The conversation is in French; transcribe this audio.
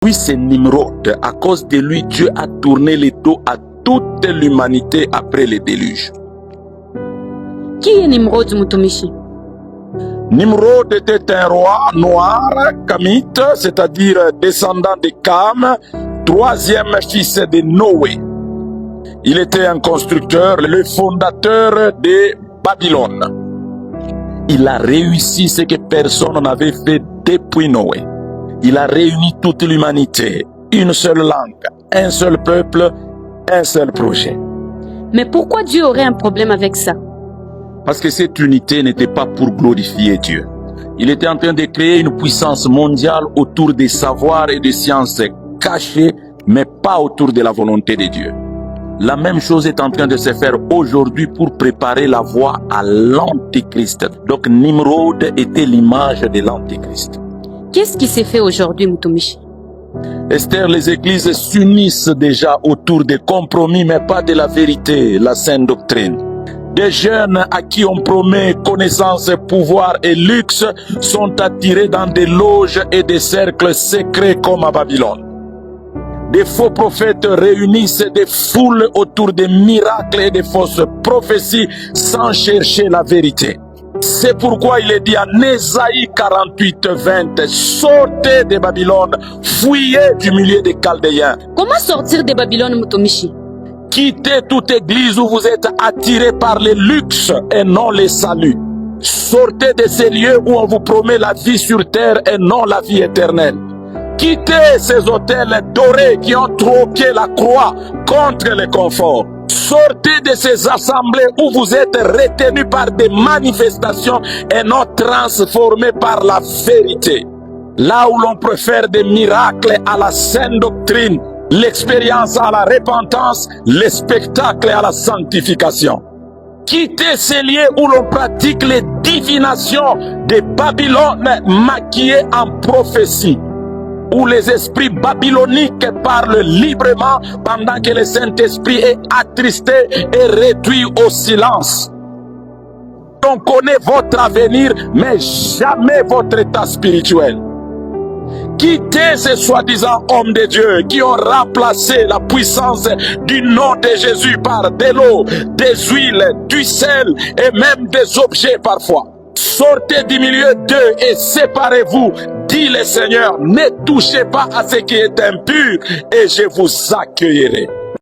Oui, c'est Nimrod. À cause de lui, Dieu a tourné le dos à toute l'humanité après le déluge. Qui est Nimrod, Mutumishi? Nimrod était un roi noir, kamite, c'est-à-dire descendant de Cam, troisième fils de Noé. Il était un constructeur, le fondateur de Babylone. Il a réussi ce que personne n'avait fait depuis Noé. Il a réuni toute l'humanité, une seule langue, un seul peuple, un seul projet. Mais pourquoi Dieu aurait un problème avec ça? Parce que cette unité n'était pas pour glorifier Dieu. Il était en train de créer une puissance mondiale autour des savoirs et des sciences cachées, mais pas autour de la volonté de Dieu. La même chose est en train de se faire aujourd'hui pour préparer la voie à l'Antéchrist. Donc Nimrod était l'image de l'Antéchrist. Qu'est-ce qui s'est fait aujourd'hui, Mutumishi? Esther, les églises s'unissent déjà autour des compromis, mais pas de la vérité, la sainte doctrine. Des jeunes à qui on promet connaissance, pouvoir et luxe sont attirés dans des loges et des cercles secrets comme à Babylone. Des faux prophètes réunissent des foules autour des miracles et des fausses prophéties sans chercher la vérité. C'est pourquoi il est dit en Ésaïe 48, 20, sortez de Babylone, fuyez du milieu des Chaldéens. Comment sortir de Babylone, Mutumishi? Quittez toute église où vous êtes attirés par les luxes et non les saluts. Sortez de ces lieux où on vous promet la vie sur terre et non la vie éternelle. Quittez ces hôtels dorés qui ont troqué la croix contre le confort. Sortez de ces assemblées où vous êtes retenus par des manifestations et non transformés par la vérité. Là où l'on préfère des miracles à la saine doctrine, l'expérience à la repentance, le spectacle à la sanctification. Quittez ces lieux où l'on pratique les divinations de Babylone maquillées en prophétie, où les esprits babyloniques parlent librement pendant que le Saint-Esprit est attristé et réduit au silence. On connaît votre avenir, mais jamais votre état spirituel. Quittez ces soi-disant hommes de Dieu qui ont remplacé la puissance du nom de Jésus par de l'eau, des huiles, du sel et même des objets parfois. Sortez du milieu d'eux et séparez-vous, dit le Seigneur. Ne touchez pas à ce qui est impur et je vous accueillerai.